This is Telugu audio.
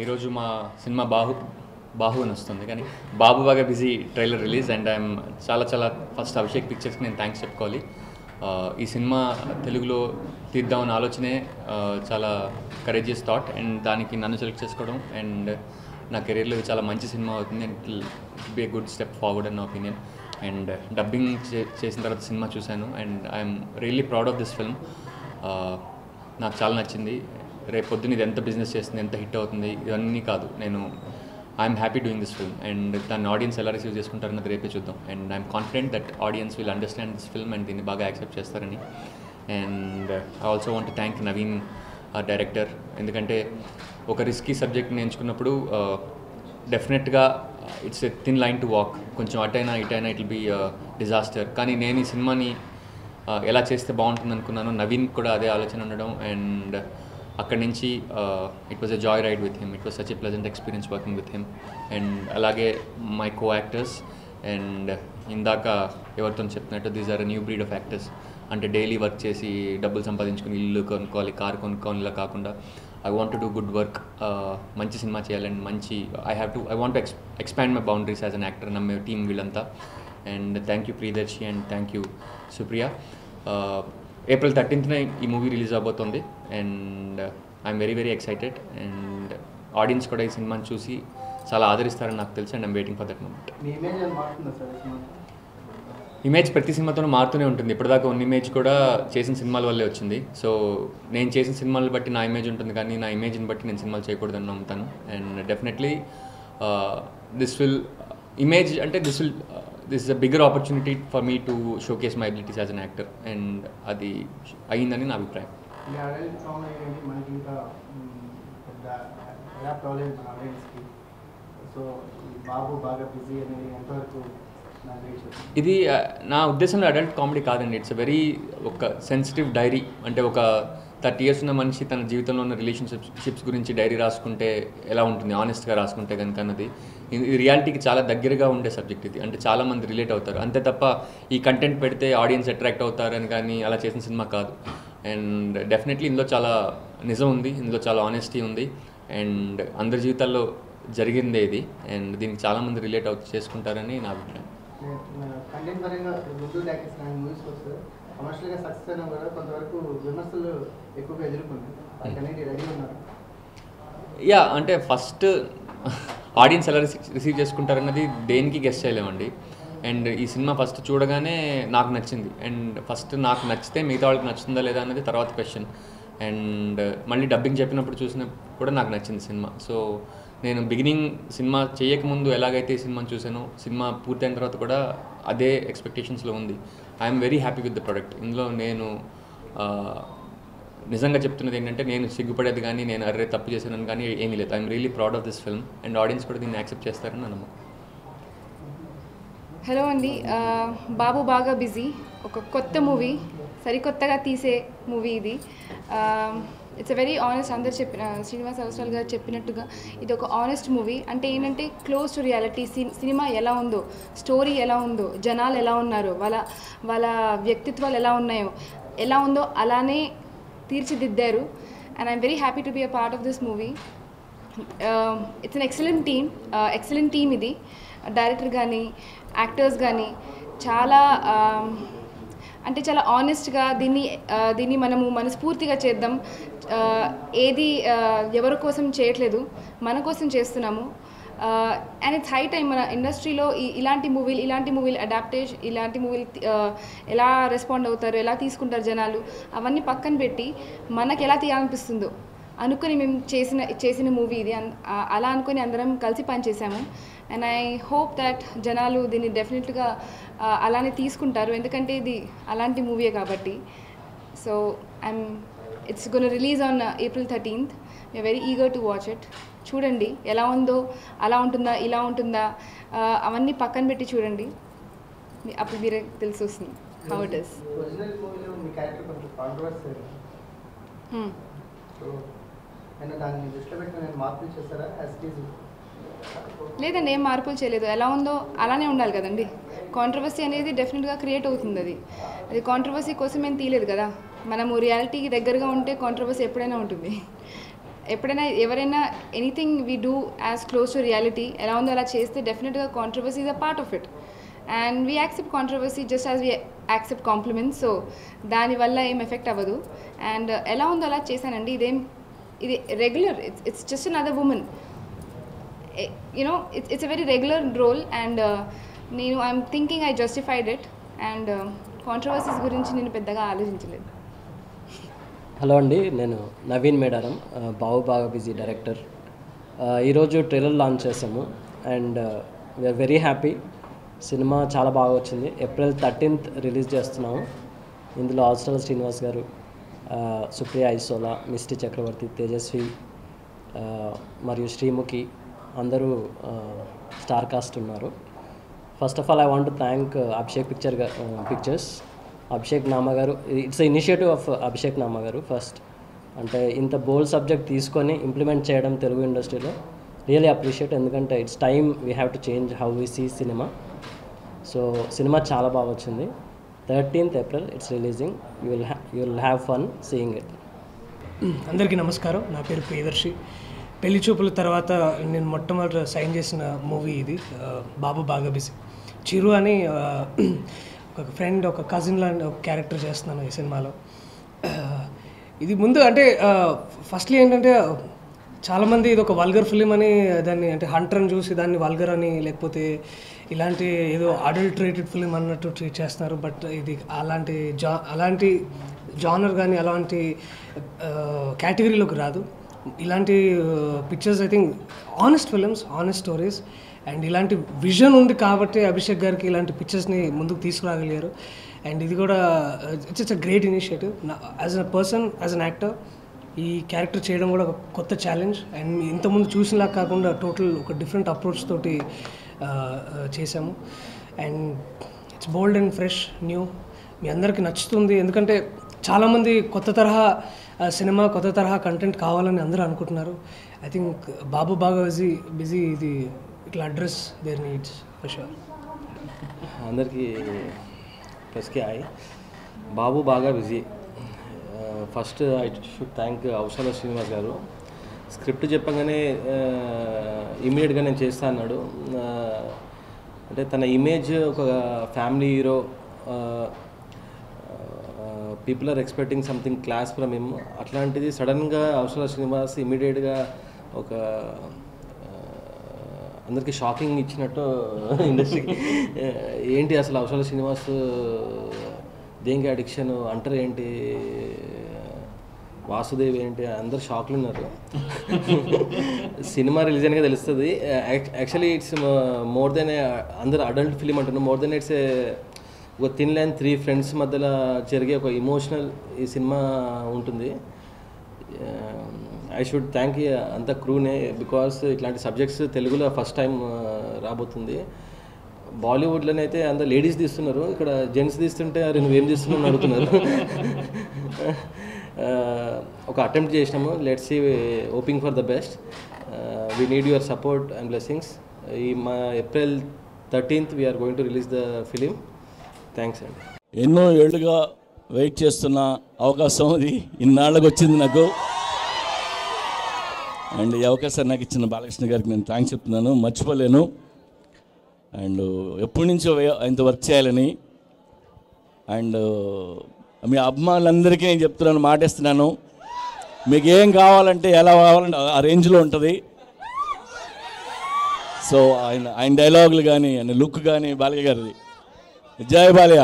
ఈరోజు మా సినిమా బాహు అని వస్తుంది, కానీ బాబు బాగా busy trailer release and I'm చాలా ఫస్ట్ అభిషేక్ పిక్చర్స్కి నేను థ్యాంక్స్ చెప్పుకోవాలి. ఈ సినిమా తెలుగులో తీద్దామన్న ఆలోచనే చాలా కరేజియస్ థాట్ అండ్ దానికి నన్ను సెలెక్ట్ చేసుకోవడం అండ్ నా కెరీర్లో ఇది చాలా మంచి సినిమా అవుతుంది and it will be a good step forward అన్న ఒపీనియన్. అండ్ డబ్బింగ్ చేసిన తర్వాత సినిమా చూశాను and I'm really proud of this film. నాకు చాలా నచ్చింది. రేపు పొద్దున్న ఇది ఎంత బిజినెస్ చేస్తుంది, ఎంత హిట్ అవుతుంది, ఇవన్నీ కాదు, నేను I'm happy doing this film and దాన్ని ఆడియన్స్ ఎలా రిసీవ్ చేసుకుంటారన్నది రేపే చూద్దాం. And I'm confident that audience will understand this film and దీన్ని బాగా యాక్సెప్ట్ చేస్తారని. And I also want to thank Naveen director, ఎందుకంటే ఒక రిస్కీ సబ్జెక్ట్ని ఎంచుకున్నప్పుడు డెఫినెట్గా it's a thin line to walk. కొంచెం అటైనా ఇటైనా ఇట్ విల్ బీ డిజాస్టర్. కానీ నేను ఈ సినిమాని ఎలా చేస్తే బాగుంటుంది అనుకున్నాను, నవీన్ కూడా అదే ఆలోచన ఉండడం అండ్ అక్కడి నుంచి it was a joy ride with him. It was such a pleasant experience working with him. And అలాగే మై కో యాక్టర్స్ అండ్ ఇందాక ఎవరితో చెప్పినట్టు these are a new breed of actors. అంటే డైలీ వర్క్ చేసి డబ్బులు సంపాదించుకుని ఇల్లు కొనుక్కోవాలి, కారు కొనుక్కోవాలి ఇలా కాకుండా I want to do good work, మంచి సినిమా చేయాలండి, మంచి I want to expand my boundaries as an actor నమ్మే టీమ్ వీళ్ళంతా. And thank you Priyadarshi and thank you Supriya. April 13th ఈ మూవీ రిలీజ్ అవబోతుంది and I'm very excited and audience కూడా ఈ సినిమాని చూసి చాలా ఆదరిస్తారని నాకు తెలుసు and I'm waiting for that moment. Image ప్రతి సినిమాతోనూ మారుతూనే ఉంటుంది. ఇప్పటిదాకా ఉన్న ఇమేజ్ కూడా చేసిన సినిమాల వల్లే వచ్చింది. సో నేను చేసిన సినిమాలు బట్టి నా ఇమేజ్ ఉంటుంది, కానీ నా ఇమేజ్ని బట్టి నేను సినిమాలు చేయకూడదని నమ్ముతాను. And definitely this is a bigger opportunity for me to showcase my abilities as an actor and అది అయ్యిందని నా అభిప్రాయం. ఇది నా ఉద్దేశంలో అడల్ట్ కామెడీ కాదండి. ఇట్స్ వెరీ ఒక సెన్సిటివ్ డైరీ. అంటే ఒక 30 years ఉన్న మనిషి తన జీవితంలో ఉన్న రిలేషన్షిప్స్ గురించి డైరీ రాసుకుంటే ఎలా ఉంటుంది, ఆనెస్ట్గా రాసుకుంటే కనుక అన్నది ఇది రియాలిటీకి చాలా దగ్గరగా ఉండే సబ్జెక్ట్ ఇది. అంటే చాలామంది రిలేట్ అవుతారు అంతే తప్ప ఈ కంటెంట్ పెడితే ఆడియన్స్ అట్రాక్ట్ అవుతారని కానీ అలా చేసిన సినిమా కాదు. అండ్ డెఫినెట్లీ ఇందులో చాలా నిజం ఉంది, ఇందులో చాలా ఆనెస్టీ ఉంది అండ్ అందరి జీవితాల్లో జరిగిందే ఇది అండ్ దీనికి చాలామంది రిలేట్ చేసుకుంటారని నా అభిప్రాయం. యా, అంటే ఫస్ట్ ఆడియన్స్ ఎలా రిసీవ్ చేసుకుంటారన్నది దేనికి గెస్ చేయలేమండి. అండ్ ఈ సినిమా ఫస్ట్ చూడగానే నాకు నచ్చింది అండ్ ఫస్ట్ నాకు నచ్చితే మిగతా వాళ్ళకి నచ్చుతుందా లేదా అన్నది తర్వాత క్వశ్చన్. అండ్ మళ్ళీ డబ్బింగ్ చెప్పినప్పుడు చూసినప్పుడు కూడా నాకు నచ్చింది సినిమా. సో నేను బిగినింగ్ సినిమా చేయకముందు ఎలాగైతే ఈ సినిమాని చూసానో సినిమా పూర్తయిన తర్వాత కూడా అదే ఎక్స్పెక్టేషన్స్లో ఉంది. I'm very happy with the product. ఇందులో నేను నిజంగా చెప్తున్నది ఏంటంటే నేను సిగ్గుపడేది కానీ నేను అర్రే తప్పు చేశానని కానీ ఏమీ లేదు. I'm really proud of this film and audience కూడా దీన్ని యాక్సెప్ట్ చేస్తారని నా నమ్మకం. హలో అండి, బాబు బాగా బిజీ ఒక కొత్త మూవీ, సరికొత్తగా తీసే మూవీ ఇది. ఇట్స్ ఎ వెరీ ఆనెస్ట్, అందరు చెప్పిన శ్రీనివాస్ అవసరాలు గారు చెప్పినట్టుగా ఇది ఒక ఆనెస్ట్ మూవీ. అంటే ఏంటంటే క్లోజ్ టు రియాలిటీ. సినిమా ఎలా ఉందో, స్టోరీ ఎలా ఉందో, జనాలు ఎలా ఉన్నారో, వాళ్ళ వ్యక్తిత్వాలు ఎలా ఉందో అలానే తీర్చిదిద్దారు. And I'm very happy to be a part of this movie. It's an excellent team ఇది. డైరెక్టర్ కానీ యాక్టర్స్ కానీ చాలా అంటే చాలా ఆనెస్ట్గా దీన్ని మనము మనస్ఫూర్తిగా చేద్దాం. ఏది ఎవరి కోసం చేయట్లేదు, మన కోసం చేస్తున్నాము. అండ్ ఇట్స్ హై టైం మన ఇండస్ట్రీలో ఇలాంటి మూవీలు అడాప్టేషన్, ఇలాంటి మూవీలు ఎలా రెస్పాండ్ అవుతారు, ఎలా తీసుకుంటారు జనాలు, అవన్నీ పక్కన పెట్టి మనకు ఎలా తీయాలనిపిస్తుందో అనుకుని మేము చేసిన మూవీ ఇది. అలా అనుకుని అందరం కలిసి పనిచేసాము అండ్ ఐ హోప్ దట్ జనాలు దీన్ని డెఫినెట్గా అలానే తీసుకుంటారు, ఎందుకంటే ఇది అలాంటి మూవీయే కాబట్టి. So it's gonna release on April 13th. We're very eager to watch it. చూడండి ఎలా ఉందో, అలా ఉంటుందా, ఇలా ఉంటుందా, అవన్నీ పక్కన పెట్టి చూడండి, అప్పుడు మీరే తెలిసి వస్తుంది హౌ ఇట్ ఈస్. లేదండి, ఏం మార్పులు చేయలేదు. ఎలా ఉందో అలానే ఉండాలి కదండి. కాంట్రవర్సీ అనేది డెఫినెట్గా క్రియేట్ అవుతుంది. అది కాంట్రవర్సీ కోసం ఏం తీయలేదు కదా. మనము రియాలిటీకి దగ్గరగా ఉంటే కాంట్రవర్సీ ఎప్పుడైనా ఉంటుంది. ఎప్పుడైనా ఎవరైనా anything we do as close to reality, ఎలా ఉందో అలా చేస్తే డెఫినెట్గా controversy is a part of it. And we accept controversy just as we accept compliments. So దానివల్ల ఏం ఎఫెక్ట్ అవ్వదు. అండ్ ఎలా ఉందో అలా చేశానండి. ఇది regular, it's just another women. It's a very regular role, and I'm thinking I justified it, and controversies గురించి నేను పెద్దగా ఆలోచించలేదు. హలో అండి, నేను నవీన్ మేడారం, బాబు బాగా బిజీ డైరెక్టర్. ఈరోజు ట్రైలర్ లాంచ్ చేసాము and we're very happy. Cinema చాలా బాగా వచ్చింది. April 13th రిలీజ్ చేస్తున్నాము. ఇందులో అవసరాల శ్రీనివాస్ గారు, సుప్రియ ఐసోలా, మిస్టీ చక్రవర్తి, తేజస్వి మరియు శ్రీముఖి అందరూ స్టార్ కాస్ట్ ఉన్నారు. First of all I want to thank Abhishek pictures, Abhishek Nama garu. It's initiative of Abhishek Nama garu first. అంటే ఇంత బోల్డ్ సబ్జెక్ట్ తీసుకొని ఇంప్లిమెంట్ చేయడం తెలుగు ఇండస్ట్రీలో రియలీ అప్రిషియేట్. ఎందుకంటే it's time we have to change how we see cinema. So cinema చాలా బాగా వచ్చింది. 13th April it's releasing. You will have fun seeing it. అందరికీ నమస్కారం. నా పేరు ప్రియదర్శి. పెళ్లి చూపుల తర్వాత నేను మొట్టమొదటి సైన్ చేసిన మూవీ ఇది, బాబు బాగా బిజీ. చిరు అని ఒక ఫ్రెండ్, ఒక కజిన్ లాంటి ఒక క్యారెక్టర్ చేస్తున్నాను ఈ సినిమాలో. ఇది ముందు అంటే ఫస్ట్లీ ఏంటంటే చాలామంది ఇది ఒక వల్గర్ ఫిలిం అని, దాన్ని అంటే హంటర్ని చూసి దాన్ని వల్గర్ అని, లేకపోతే ఇలాంటి ఏదో అడల్టరేటెడ్ ఫిలిం అన్నట్టు ట్రీట్ చేస్తున్నారు. బట్ ఇది అలాంటి జానర్ కానీ అలాంటి కేటగిరీలోకి రాదు. ఇలాంటి pictures I think honest films, honest stories, and ఇలాంటి విజన్ ఉంది కాబట్టి అభిషేక్ గారికి ఇలాంటి పిక్చర్స్ని ముందుకు తీసుకురాగలిగారు. అండ్ ఇది కూడా it's a great initiative. As a person, as an actor, ఈ క్యారెక్టర్ చేయడం కూడా ఒక కొత్త ఛాలెంజ్. అండ్ ఇంతకుముందు చూసినలా కాకుండా టోటల్ ఒక డిఫరెంట్ అప్రోచ్ తోటి చేశాము. And it's bold and fresh, new. మీ అందరికీ నచ్చుతుంది, ఎందుకంటే చాలామంది కొత్త తరహా సినిమా, కొత్త తరహా కంటెంట్ కావాలని అందరూ అనుకుంటున్నారు. ఐ థింక్ బాబు బాగా బిజీ ఇది ఇట్లా address there needs for sure. అందరికీ ప్రెస్కి హాయ్. బాబు బాగా busy. First I should thank Avasarala Srinivas గారు. స్క్రిప్ట్ చెప్పగానే ఇమీడియట్గా నేను చేస్తా అన్నాడు. అంటే తన ఇమేజ్ ఒక family hero, people are expecting something class from him. అట్లాంటిది సడన్గా అవసరాల శ్రీనివాస్ ఇమీడియట్గా ఒక అందరికీ షాకింగ్ ఇచ్చినట్టు ఇండస్ట్రీకి. ఏంటి అసలు అవసరాల శ్రీనివాస్ దేనికి అడిక్షన్ అంటారు, ఏంటి వాసుదేవ్ ఏంటి, అందరు షాక్లు ఉన్నారు. సినిమా రిలీజ్ అయినగా తెలుస్తుంది. యాక్చువల్లీ ఇట్స్ మోర్ దెన్ అందరు అడల్ట్ ఫిలిం అంటున్నారు. మోర్ దెన్ ఇట్స్ ఒక థిన్ లైన్ 3 ఫ్రెండ్స్ మధ్యలో జరిగే ఒక ఇమోషనల్ ఈ సినిమా ఉంటుంది. ఐ షుడ్ థ్యాంక్ అంత క్రూనే, బికాస్ ఇట్లాంటి సబ్జెక్ట్స్ తెలుగులో ఫస్ట్ టైం రాబోతుంది. బాలీవుడ్లోనైతే అందరు లేడీస్ తీస్తున్నారు, ఇక్కడ జెంట్స్ తీస్తుంటే అరే నువ్వేం తీస్తున్నావు అని అడుగుతున్నారు. ఒక అటెంప్ట్ చేసినాము. Let's see, hoping for the best. We need your support and blessings. ఈ మా April 13th we're going to release the film. Thanks అండి. ఎన్నో ఏళ్ళుగా వెయిట్ చేస్తున్న అవకాశం ఇది ఇన్నాళ్ళకి వచ్చింది నాకు. అండ్ ఈ అవకాశం నాకు ఇచ్చిన బాలకృష్ణ గారికి నేను థ్యాంక్స్ చెప్తున్నాను, మర్చిపోలేను. అండ్ ఎప్పటి నుంచో ఆయనతో వర్క్ చేయాలని. అండ్ మీ అభిమానులందరికీ నేను చెప్తున్నాను, మాటిస్తున్నాను, మీకు ఏం కావాలంటే ఎలా కావాలంటే ఆ రేంజ్లో ఉంటుంది. సో ఆయన డైలాగులు కానీ, ఆయన లుక్ కానీ బాలయ్య గారిది. జై బాలయ్య.